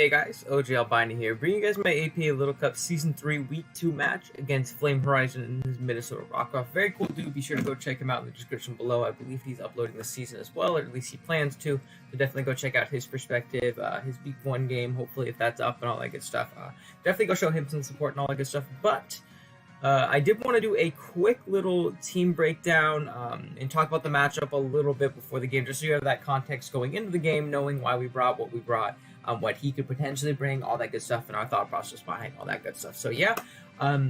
Hey guys, OG Albini here, bringing you guys my APA Little Cup Season 3 Week 2 match against Flame Horizon and his Minnesota Rockoff. Very cool dude, be sure to go check him out in the description below. I believe he's uploading this season as well, or at least he plans to. So definitely go check out his perspective, his Week 1 game, hopefully if that's up and all that good stuff. Definitely go show him some support and all that good stuff. But I did want to do a quick little team breakdown and talk about the matchup a little bit before the game, just so you have that context going into the game, knowing why we brought what we brought. What he could potentially bring, all that good stuff, and our thought process behind all that good stuff. So yeah,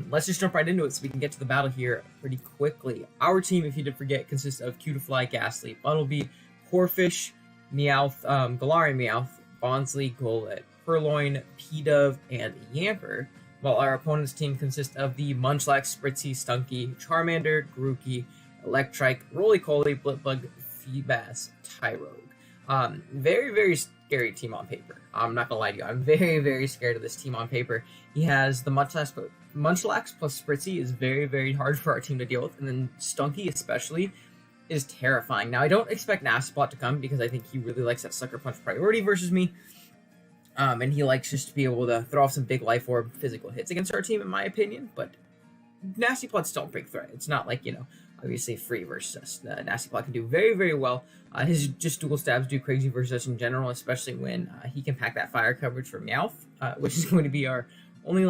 let's just jump right into it so we can get to the battle here pretty quickly. Our team, if you did forget, consists of Cutiefly, Gastly, Bunnelby, Corphish, Meowth, Galarian Meowth, Bonsly, Golett, Purloin, Pidove, and Yamper, while our opponent's team consists of the Munchlax, Spritzee, Stunky, Charmander, Grookey, Electrike, Roly-Poly, Blipbug, Feebas, Tyrogue. Very, very scary team on paper. I'm not gonna lie to you. I'm very, very scared of this team on paper. He has the Munchlax plus Spritzee is very, very hard for our team to deal with, and then Stunky especially is terrifying. Now I don't expect Nasty Plot to come because I think he really likes that Sucker Punch priority versus me. And he likes just to be able to throw off some big Life Orb physical hits against our team, in my opinion. But Nasty Plot's still a big threat. It's not like, obviously free versus us. Nasty Plot can do very, very well. His just dual stabs do crazy versus us in general, especially when he can pack that fire coverage for Meowth, which is going to be our only,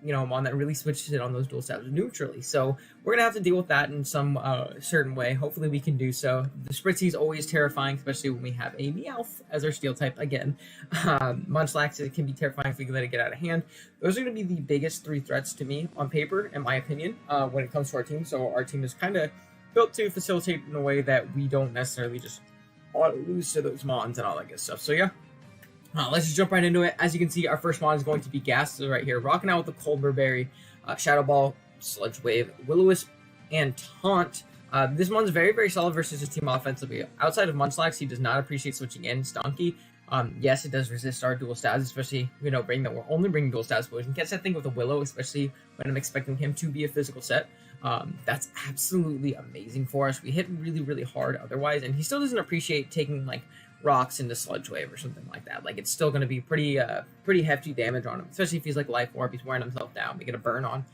mon that really switches it on those dual stabs neutrally. So we're going to have to deal with that in some certain way. Hopefully we can do so. The Spritzee is always terrifying, especially when we have a Meowth as our steel type again. Munchlax, it can be terrifying if we can let it get out of hand. Those are going to be the biggest three threats to me on paper, in my opinion, when it comes to our team. So our team is kind of built to facilitate in a way that we don't necessarily just lose to those mons and all that good stuff. So yeah. Let's just jump right into it. As you can see, our first mon is going to be Gastly right here, rocking out with the Cold Burberry, Shadow Ball, Sludge Wave, Will-O-Wisp, and Taunt. This mon's very, very solid versus his team offensively. Outside of Munchlax, he does not appreciate switching in Stunky. Yes, it does resist our dual stabs, especially, we're only bringing dual stabs, but we can catch that thing with a Willow, especially when I'm expecting him to be a physical set. That's absolutely amazing for us. We hit really, really hard otherwise, and he still doesn't appreciate taking, rocks into Sludge Wave or something like that. It's still going to be pretty hefty damage on him, especially if he's Life Orb, he's wearing himself down. We get a burn on.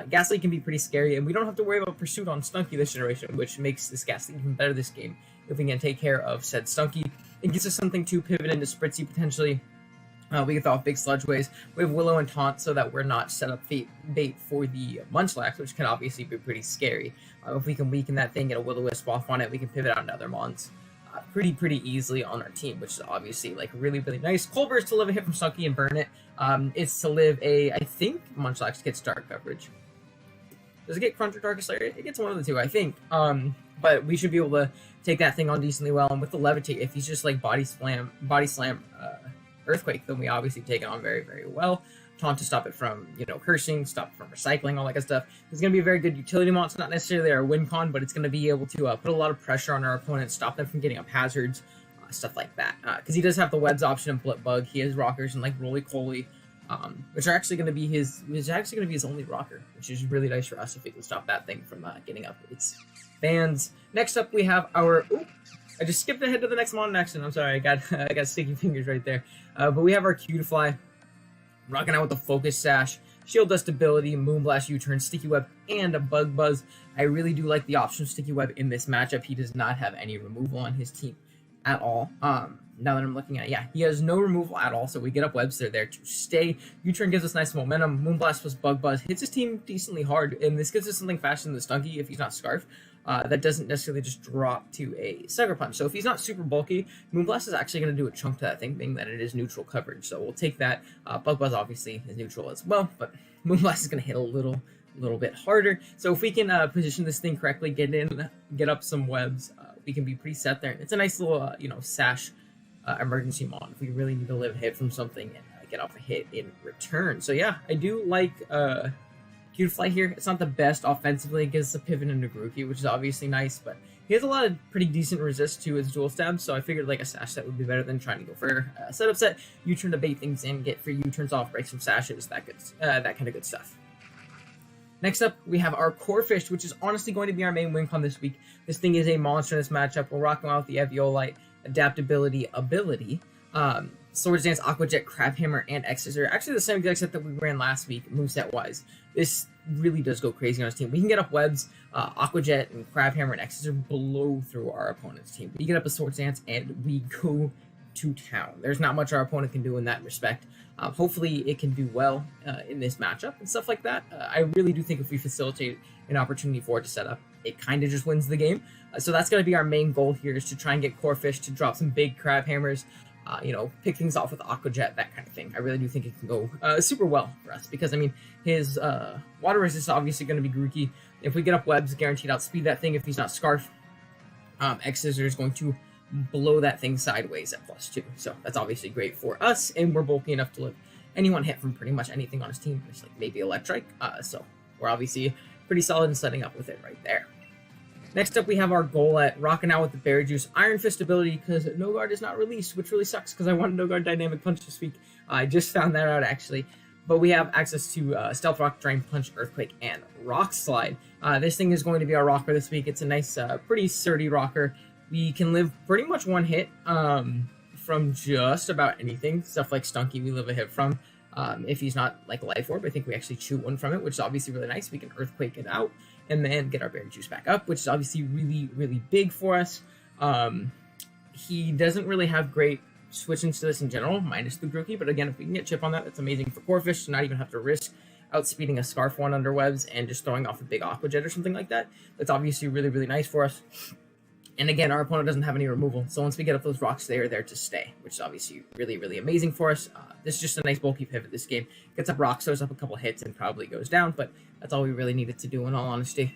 Gastly can be pretty scary, and we don't have to worry about Pursuit on Stunky this generation, which makes this Gastly even better this game if we can take care of said Stunky. It gives us something to pivot into Spritzee potentially. We can throw off big Sludge Waves. We have Willow and Taunt so that we're not set up bait for the Munchlax, which can obviously be pretty scary. If we can weaken that thing, get a Will-O-Wisp off on it, we can pivot out into other mons pretty easily on our team, which is obviously really, really nice. Colburst to live a hit from Stunky and burn it. It's to live I think Munchlax gets dark coverage. Does it get Crunch or Darkest Lair? It gets one of the two, I think. But we should be able to take that thing on decently well. And with the Levitate, if he's just body slam Earthquake, then we obviously take it on very, very well. Taunt to stop it from, cursing, stop it from recycling, all that good stuff. It's going to be a very good utility mon. It's not necessarily our win con, but it's going to be able to put a lot of pressure on our opponent, stop them from getting up hazards, stuff like that. Because he does have the webs option and Blipbug. He has rockers and Roly-Poly, which are actually going to be his only rocker, which is really nice for us if we can stop that thing from getting up its fans. Next up, we have our. I just skipped ahead to the next mon in action. I'm sorry, I got sticky fingers right there. But we have our Cutiefly, rocking out with the Focus Sash, Shield Dust ability, Moonblast U-turn, Sticky Web, and a Bug Buzz. I really do like the option of Sticky Web in this matchup. He does not have any removal on his team at all. Now that I'm looking at it, yeah, he has no removal at all, so we get up webs. They're there to stay. U-turn gives us nice momentum. Moonblast plus Bug Buzz hits his team decently hard, and this gives us something faster than the Stunky if he's not Scarf. That doesn't necessarily just drop to a Sucker Punch. So if he's not super bulky, Moonblast is actually going to do a chunk to that thing, being that it is neutral coverage. So we'll take that. Bug Buzz obviously is neutral as well, but Moonblast is going to hit a little bit harder. So if we can position this thing correctly, get up some webs, we can be pretty set there. It's a nice little, sash emergency mon if we really need to live a hit from something and get off a hit in return. So yeah, I do like Cutiefly here. It's not the best offensively. It gives us a pivot into Grookey, which is obviously nice, but he has a lot of pretty decent resist to his dual stabs, so I figured a sash set would be better than trying to go for a setup set. U-turn to bait things in, get free U-turns off, break some sashes, that kind of good stuff. Next up, we have our Corphish, which is honestly going to be our main win con this week. This thing is a monster in this matchup. We're rocking out with the Eviolite adaptability ability. Swords Dance, Aqua Jet, Crab Hammer, and X's are actually the same exact set that we ran last week, moveset-wise. This really does go crazy on his team. We can get up webs, Aqua Jet, and Crab Hammer, and X's are blow through our opponent's team. We get up a Swords Dance, and we go to town. There's not much our opponent can do in that respect. Hopefully it can do well in this matchup and stuff like that. I really do think if we facilitate an opportunity for it to set up, it kind of just wins the game. So that's going to be our main goal here, is to try and get Corphish to drop some big Crab Hammers, pick things off with Aqua Jet, that kind of thing. I really do think it can go super well for us, because, I mean, his water resist is obviously going to be Grookey. If we get up webs, guaranteed outspeed that thing if he's not Scarf. X-Scissor is going to blow that thing sideways at +2. So that's obviously great for us, and we're bulky enough to live anyone hit from pretty much anything on his team. It's like maybe Electrike. So we're obviously pretty solid in setting up with it right there. Next up, we have our Golett rocking out with the Berry Juice Iron Fist ability, because No Guard is not released, which really sucks because I wanted No Guard Dynamic Punch this week. I just found that out actually. But we have access to Stealth Rock, Drain Punch, Earthquake, and Rock Slide. This thing is going to be our rocker this week. It's a nice, pretty sturdy rocker. We can live pretty much one hit from just about anything. Stuff like Stunky we live a hit from. If he's not like Life Orb, I think we actually chew one from it, which is obviously really nice. We can Earthquake it out and then get our Berry Juice back up, which is obviously really, really big for us. He doesn't really have great switch into this in general, minus the Grookey, but again, if we can get Chip on that, that's amazing for Corphish to not even have to risk outspeeding a Scarf one under webs and just throwing off a big Aqua Jet or something like that. That's obviously really, really nice for us. And again, our opponent doesn't have any removal, so once we get up those rocks, they are there to stay, which is obviously really, really amazing for us. This is just a nice bulky pivot this game. Gets up rocks, throws up a couple hits, and probably goes down, but that's all we really needed to do in all honesty.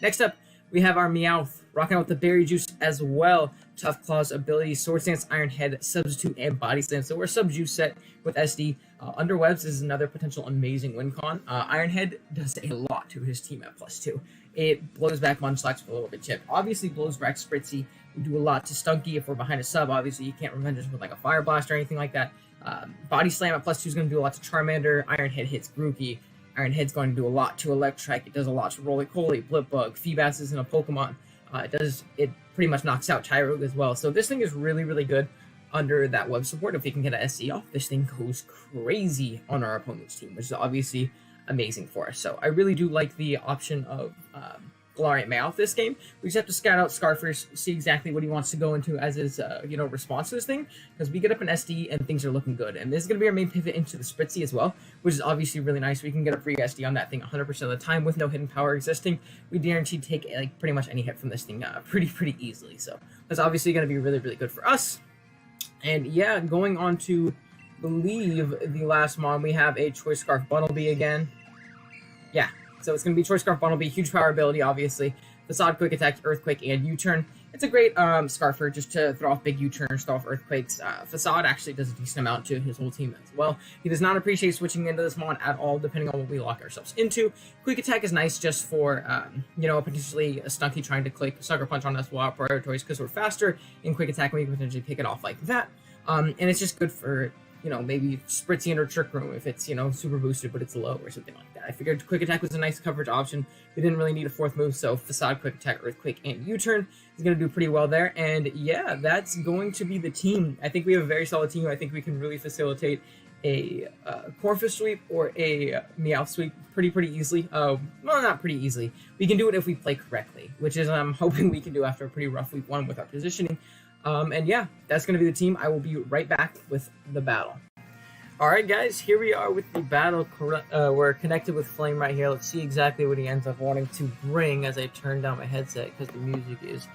Next up, we have our Meowth, rocking out with the Berry Juice as well. Tough Claws abilities, Swords Dance, Iron Head, Substitute, and Body Slam. So we're a Sub-Juice set with SD. Under webs is another potential amazing win con. Iron Head does a lot to his team at +2. It blows back Munchlax with a little bit chip. Obviously blows back Spritzee. We do a lot to Stunky if we're behind a sub. Obviously you can't revenge us with like a Fire Blast or anything like that. Body Slam at +2 is going to do a lot to Charmander. Iron Head hits Grookey. Iron Head's going to do a lot to Electrike. It does a lot to Roly-Poly, Blipbug, Feebas is in a Pokemon. It pretty much knocks out Tyrogue as well. So this thing is really, really good under that web support. If we can get an SC off, this thing goes crazy on our opponent's team, which is obviously amazing for us. So I really do like the option of Galarian Meowth this game. We just have to scout out Scarfish, see exactly what he wants to go into as his response to this thing, because we get up an SD and things are looking good. And this is going to be our main pivot into the Spritzee as well, which is obviously really nice. We can get a free SD on that thing 100% of the time with no hidden power existing. We guaranteed take like pretty much any hit from this thing pretty easily. So that's obviously going to be really, really good for us. And yeah, going on to believe the last mon, we have a Choice Scarf Bunnelby again. Yeah, so it's going to be Choice Scarf Bunnelby, huge power ability, obviously. Facade, Quick Attack, Earthquake, and U-Turn. It's a great Scarfer just to throw off big U-Turns, throw off Earthquakes. Facade actually does a decent amount to his whole team as well. He does not appreciate switching into this mon at all, depending on what we lock ourselves into. Quick Attack is nice just for, potentially a Stunky trying to click Sucker Punch on us while our prior toys, because we're faster in Quick Attack and we can potentially pick it off like that. And it's just good for, maybe Spritzee under Trick Room if it's, super boosted but it's low or something like that. I figured Quick Attack was a nice coverage option. We didn't really need a fourth move, so Facade, Quick Attack, Earthquake, and U-Turn is going to do pretty well there. And yeah, that's going to be the team. I think we have a very solid team. I think we can really facilitate a Corphish sweep or a Meowth sweep pretty easily. Well, not pretty easily. We can do it if we play correctly, which is I'm hoping we can do after a pretty rough week 1 with our positioning. And yeah, that's going to be the team. I will be right back with the battle. Alright guys, here we are with the battle. We're connected with Flame right here. Let's see exactly what he ends up wanting to bring as I turn down my headset, because the music is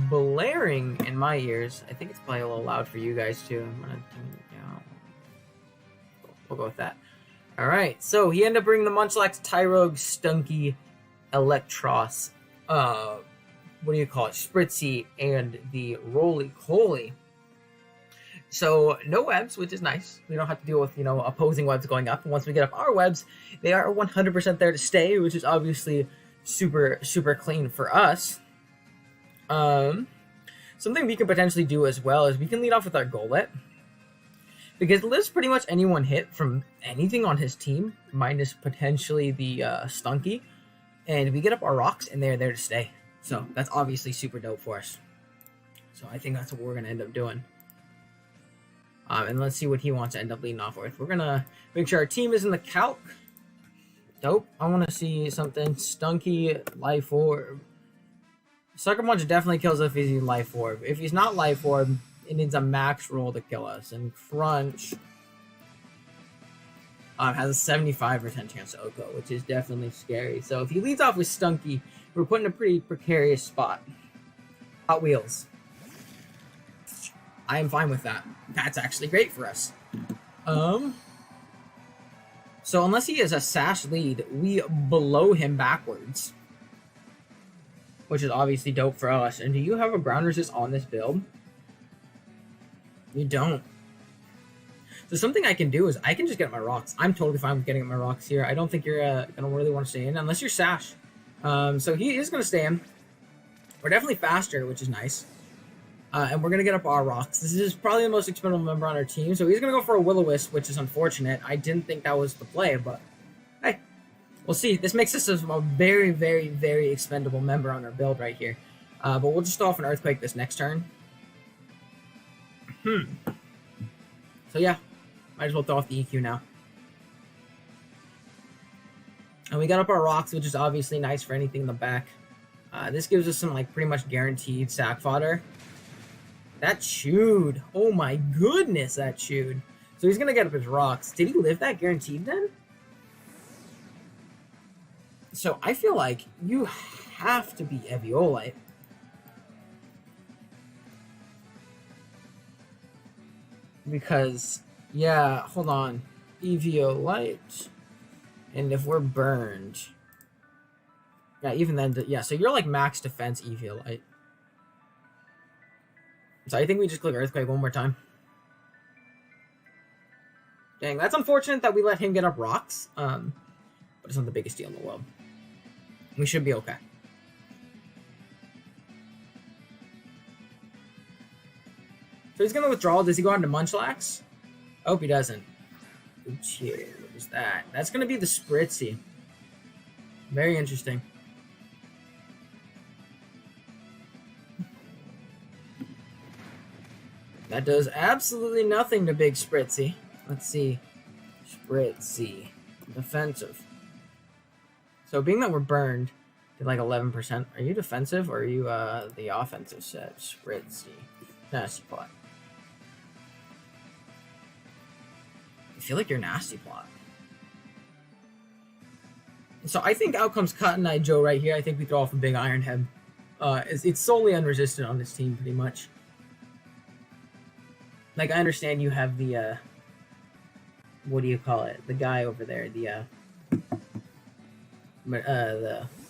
blaring in my ears. I think it's probably a little loud for you guys too. I'm going to turn it down. We'll go with that. Alright, so he ended up bringing the Munchlax, Tyrogue, Stunky, Electros, Spritzee, and the Roly-Poly. So no webs, which is nice. We don't have to deal with, opposing webs going up. And once we get up our webs, they are 100% there to stay, which is obviously super clean for us. Something we could potentially do as well is we can lead off with our Golett, because it lives pretty much any one hit from anything on his team, minus potentially the Stunky. And we get up our rocks, and they're there to stay. So that's obviously super dope for us. So I think that's what we're going to end up doing. And let's see what he wants to end up leading off with. We're gonna make sure our team is in the calc. Dope. I want to see something. Stunky Life Orb. Sucker Punch definitely kills if he's Life Orb. If he's not Life Orb, it needs a max roll to kill us. And Crunch has a 75% chance to OHKO, which is definitely scary. So if he leads off with Stunky, we're put in a pretty precarious spot. Hot Wheels. I am fine with that. That's actually great for us. So unless he is a Sash lead, we below him backwards. Which is obviously dope for us. And do you have a ground resist on this build? You don't. So something I can do is I can just get my rocks. I'm totally fine with getting my rocks here. I don't think you're going to really want to stay in unless you're Sash. So he is going to stay in. We're definitely faster, which is nice. And we're going to get up our rocks. This is probably the most expendable member on our team. So he's going to go for a Will-O-Wisp, which is unfortunate. I didn't think that was the play, but hey, we'll see. This makes us a very, very, very expendable member on our build right here. But we'll just throw off an Earthquake this next turn. So yeah, might as well throw off the EQ now. And we got up our rocks, which is obviously nice for anything in the back. This gives us some like pretty much guaranteed sack fodder. That chewed. Oh my goodness, that chewed. So he's gonna get up his rocks. Did he live that guaranteed then? So I feel like you have to be Eviolite. Because, yeah, hold on. Eviolite. And if we're burned. Yeah, even then, yeah, so you're like max defense Eviolite. So I think we just click Earthquake one more time. Dang, that's unfortunate that we let him get up rocks. But it's not the biggest deal in the world. We should be okay. So he's going to withdraw. Does he go on to Munchlax? I hope he doesn't. Oops, what is that? That's going to be the Spritzee. Very interesting. That does absolutely nothing to Big Spritzee. Let's see. Spritzee. Defensive. So being that we're burned to like 11%, are you defensive or are you the offensive set? Spritzee. Nasty Plot. I feel like you're Nasty Plot. So I think out comes Cotton Eye Joe right here. I think we throw off a big Iron Head. It's solely unresisted on this team pretty much. Like, I understand you have the, what do you call it? The guy over there,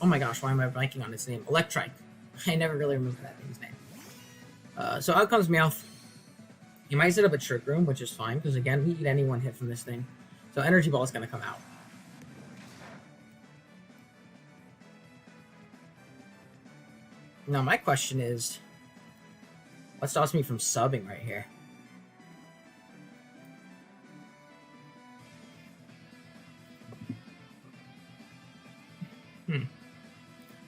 oh my gosh, why am I blanking on his name? Electrike. I never really remember that thing's name. So out comes Meowth. He might set up a Trick Room, which is fine, because again, we eat any one hit from this thing. So Energy Ball is going to come out. Now, my question is, what stops me from subbing right here?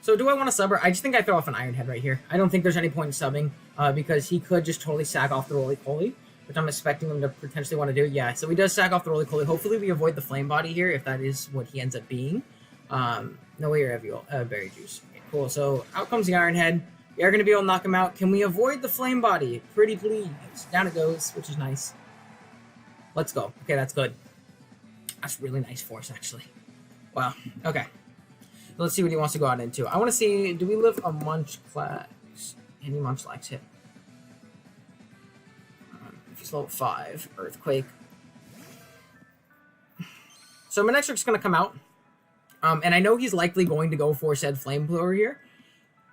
So do I want to sub her? I just think I throw off an Iron Head right here. I don't think there's any point in subbing because he could just totally sack off the Roly-Poly, which I'm expecting him to potentially want to do. Yeah, so he does sack off the Roly-Poly. Hopefully we avoid the Flame Body here if that is what he ends up being. No way you're Berry Juice. Okay, cool, so out comes the Iron Head. We are going to be able to knock him out. Can we avoid the Flame Body? Pretty please. Down it goes, which is nice. Let's go. Okay, that's good. That's really nice force, actually. Wow, okay. Let's see what he wants to go out into. I want to see, do we live a Munchlax? Any Munchlax hit? If he's level 5, Earthquake. So Manectric's going to come out. And I know he's likely going to go for said Flamethrower here.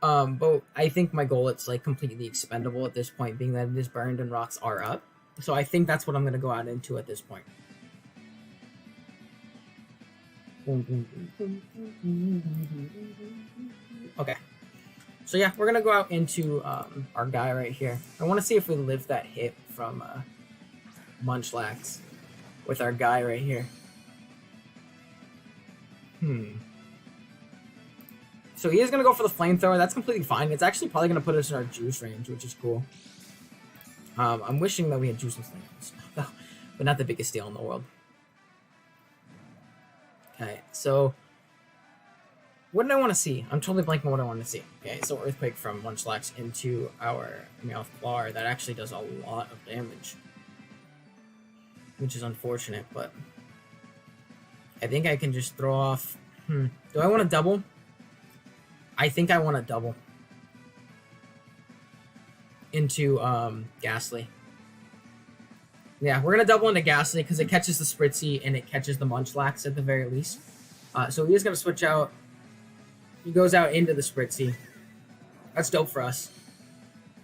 But I think my goal, it's like completely expendable at this point, being that it is burned and rocks are up. So I think that's what I'm going to go out into at this point. Okay. So yeah, we're going to go out into our guy right here. I want to see if we live that hit from Munchlax with our guy right here. So he is going to go for the Flamethrower. That's completely fine. It's actually probably going to put us in our juice range, which is cool. I'm wishing that we had Juice and Slingers, but not the biggest deal in the world. Okay, so what did I want to see? I'm totally blanking on what I wanted to see. Okay, so Earthquake from Munchlax into our Meowth Claw. That actually does a lot of damage, which is unfortunate, but I think I can just throw off... Do I want to double? I think I want to double into Ghastly. Yeah, we're going to double into Ghastly because it catches the Spritzee and it catches the Munchlax at the very least. So he is going to switch out. He goes out into the Spritzee. That's dope for us.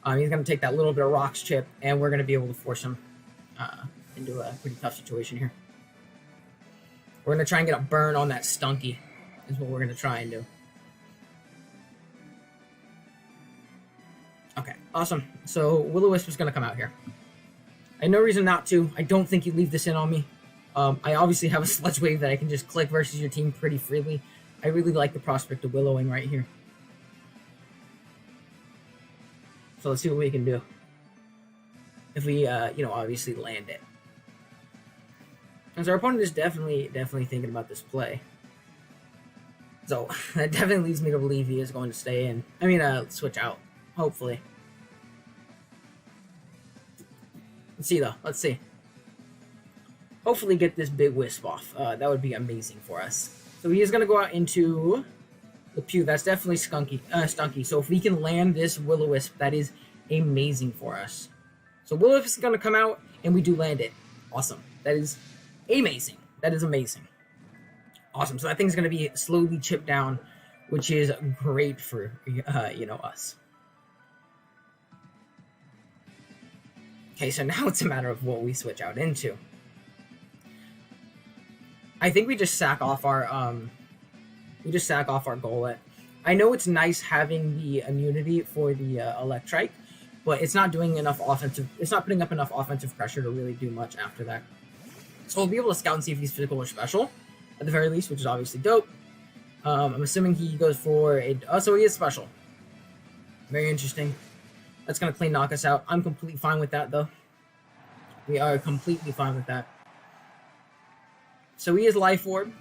He's going to take that little bit of Rocks chip, and we're going to be able to force him into a pretty tough situation here. We're going to try and get a burn on that Stunky, is what we're going to try and do. Okay, awesome. So Will-O-Wisp is going to come out here. I have no reason not to. I don't think he'd leave this in on me. I obviously have a Sludge Wave that I can just click versus your team pretty freely. I really like the prospect of Willowing right here. So let's see what we can do. If we, obviously land it. As our opponent is definitely thinking about this play. So that definitely leads me to believe he is going to stay in. Switch out. Hopefully. Let's see, though. Let's see. Hopefully get this big Wisp off. That would be amazing for us. So he is going to go out into the Pew. That's definitely Stunky. So if we can land this Will-O-Wisp, that is amazing for us. So Will-O-Wisp is going to come out, and we do land it. Awesome. That is amazing. That is amazing. Awesome. So that thing's going to be slowly chipped down, which is great for, us. Okay, so now it's a matter of what we switch out into. I think we just sack off our Golett. I know it's nice having the immunity for the Electrike, but it's not doing enough offensive. It's not putting up enough offensive pressure to really do much after that. So we'll be able to scout and see if he's physical or special, at the very least, which is obviously dope. I'm assuming he goes for a. So he is special. Very interesting. That's gonna clean knock us out. I'm completely fine with that, though. We are completely fine with that. So he is Life Orb.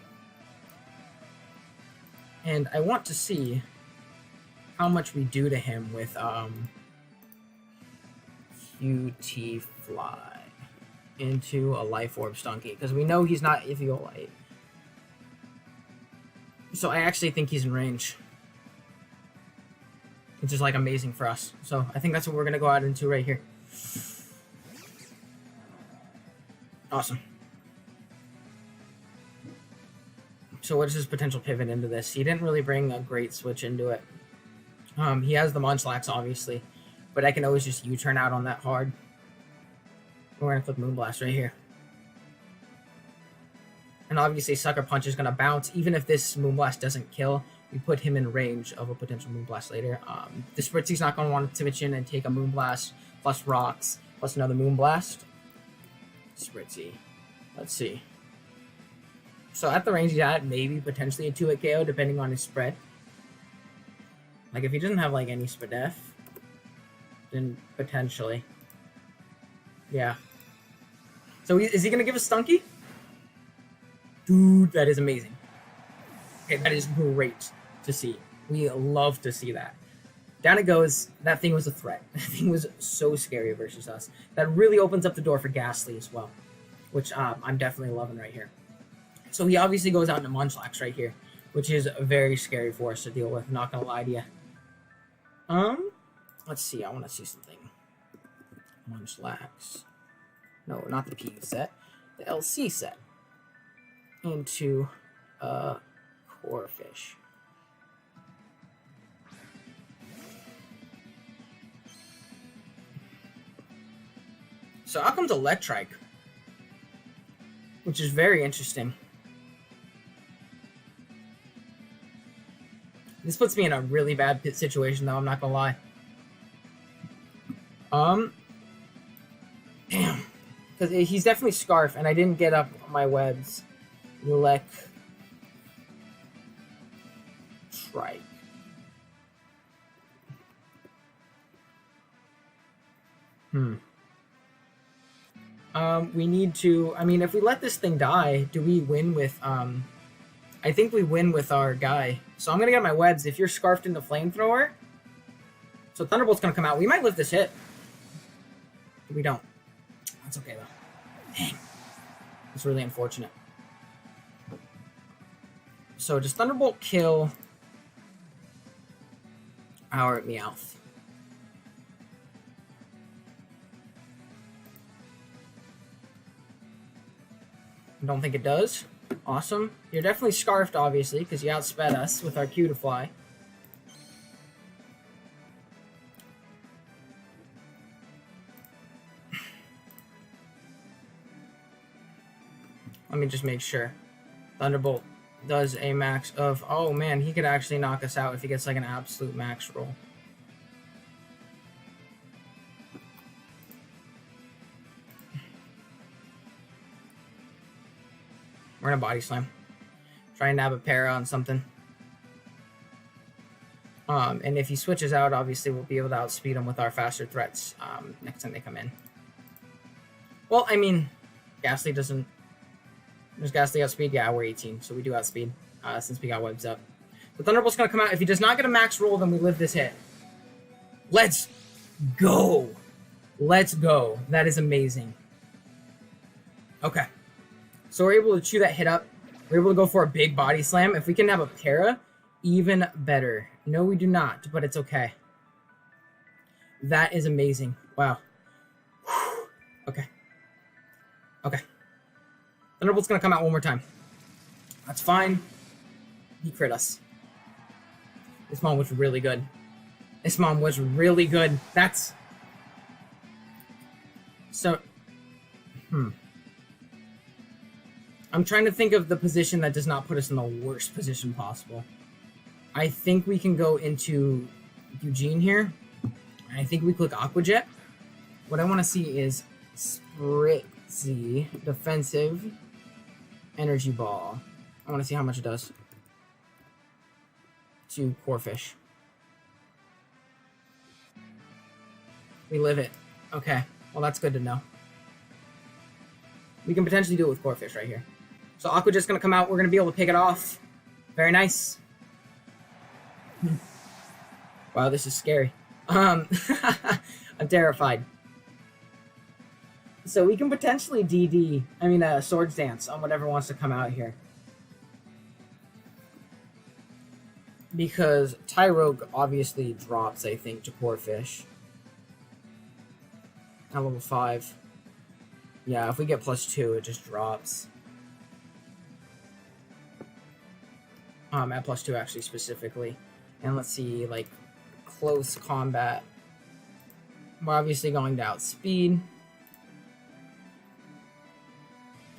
And I want to see how much we do to him with QT Fly into a Life Orb Stunky. Because we know he's not Eviolite. So I actually think he's in range. Which is amazing for us. So I think that's what we're going to go out into right here. Awesome. So what is his potential pivot into this? He didn't really bring a great switch into it. He has the Munchlax, obviously. But I can always just U-turn out on that hard. We're going to click Moonblast right here. And obviously Sucker Punch is going to bounce. Even if this Moonblast doesn't kill, we put him in range of a potential Moonblast later. The Spritzee's not going to want to switch in and take a Moonblast plus Rocks plus another Moonblast. Spritzee. Let's see. So at the range he's at, maybe potentially a 2-hit KO depending on his spread. If he doesn't have any Spadef, then potentially. Yeah. So is he going to give us Stunky? Dude, that is amazing. Okay, that is great to see. We love to see that. Down it goes. That thing was a threat. That thing was so scary versus us. That really opens up the door for Ghastly as well, which I'm definitely loving right here. So he obviously goes out into Munchlax right here, which is very scary for us to deal with. Not gonna lie to you. Let's see. I want to see something. Munchlax. No, not the PU set. The LC set. Into Corphish. So out comes Electrike, which is very interesting. This puts me in a really bad situation, though. I'm not gonna lie. Damn, because he's definitely Scarf, and I didn't get up my webs. Electrike. We need to. I mean, if we let this thing die, do we win with? I think we win with our guy. So I'm gonna get my webs. If you're scarfed into flamethrower, so Thunderbolt's gonna come out. We might live this hit. We don't. That's okay though. Dang. It's really unfortunate. So does Thunderbolt kill our Meowth? I don't think it does. Awesome. You're definitely scarfed, obviously, because you outsped us with our Q to fly. Let me just make sure. Thunderbolt does a max of... Oh, man, he could actually knock us out if he gets, like, an absolute max roll. We're gonna body slam. Try and nab a para on something. And if he switches out, obviously we'll be able to outspeed him with our faster threats next time they come in. Well, I mean, Ghastly doesn't... Does Ghastly outspeed? Yeah, we're 18, so we do outspeed since we got webs up. The Thunderbolt's gonna come out. If he does not get a max roll, then we live this hit. Let's go! Let's go. That is amazing. Okay. So we're able to chew that hit up. We're able to go for a big body slam. If we can have a para, even better. No, we do not, but it's okay. That is amazing. Wow. Okay. Okay. Thunderbolt's going to come out one more time. That's fine. He crit us. This mom was really good. This mom was really good. That's... So... I'm trying to think of the position that does not put us in the worst position possible. I think we can go into Eugene here. I think we click Aqua Jet. What I want to see is Spritzy, defensive, energy ball. I want to see how much it does to Corphish. We live it. Okay, well that's good to know. We can potentially do it with Corphish right here. So Aqua Jet's going to come out. We're going to be able to pick it off. Very nice. Wow, this is scary. I'm terrified. So we can potentially Swords Dance on whatever wants to come out here. Because Tyrogue obviously drops, I think, to Corphish. At level 5. Yeah, if we get +2, it just drops. At +2 actually specifically. And let's see, like, close combat. We're obviously going to outspeed.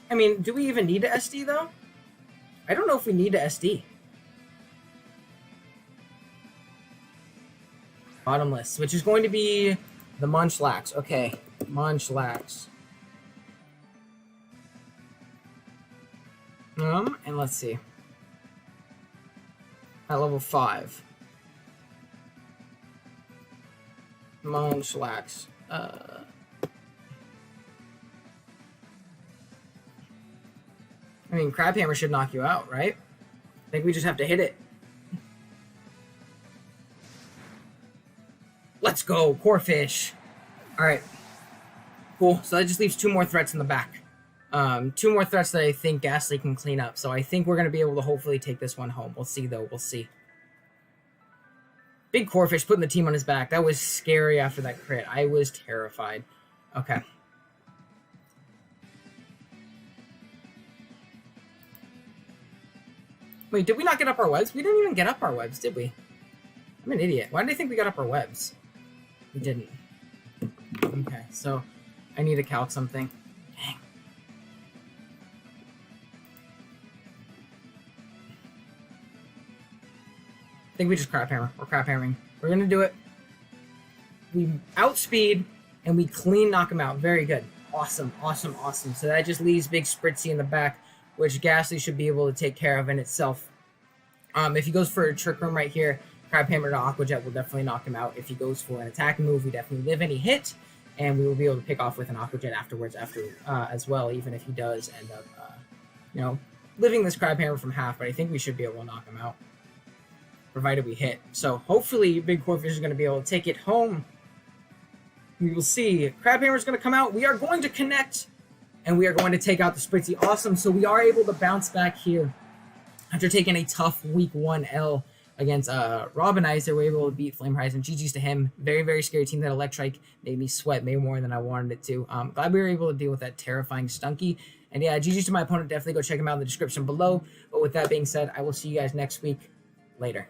I mean, do we even need to SD though? I don't know if we need to SD. Bottomless, which is going to be the Munchlax. Okay, Munchlax. And let's see. At level 5. Munchlax. I mean, Crabhammer should knock you out, right? I think we just have to hit it. Let's go, Corphish. Alright. Cool. So that just leaves 2 more threats in the back. 2 more threats that I think Ghastly can clean up. So I think we're going to be able to hopefully take this one home. We'll see, though. We'll see. Big Corphish putting the team on his back. That was scary after that crit. I was terrified. Okay. Wait, did we not get up our webs? We didn't even get up our webs, did we? I'm an idiot. Why did I think we got up our webs? We didn't. Okay, so I need to calc something. Dang. I think we just crap hammer. We're crap hammering. We're gonna do it. We outspeed and we clean knock him out. Very good. Awesome, awesome, awesome. So that just leaves Big Spritzy in the back, which Ghastly should be able to take care of in itself. If he goes for a Trick Room right here, Crab Hammer to Aqua Jet will definitely knock him out. If he goes for an attack move, we definitely live any hit. and we will be able to pick off with an Aqua Jet afterwards as well, even if he does end up, living this Crab Hammer from half, but I think we should be able to knock him out, provided we hit. So hopefully Big Corphish is going to be able to take it home. We will see. Crab Hammer is going to come out. We are going to connect, and we are going to take out the Spritzy. Awesome. So we are able to bounce back here after taking a tough week 1 L against Robinizer. We're able to beat Flame Horizon. GG's to him. Very, very scary team. That Electrike made me sweat way more than I wanted it to. Glad we were able to deal with that terrifying Stunky. And yeah, GG's to my opponent. Definitely go check him out in the description below. But with that being said, I will see you guys next week. Later.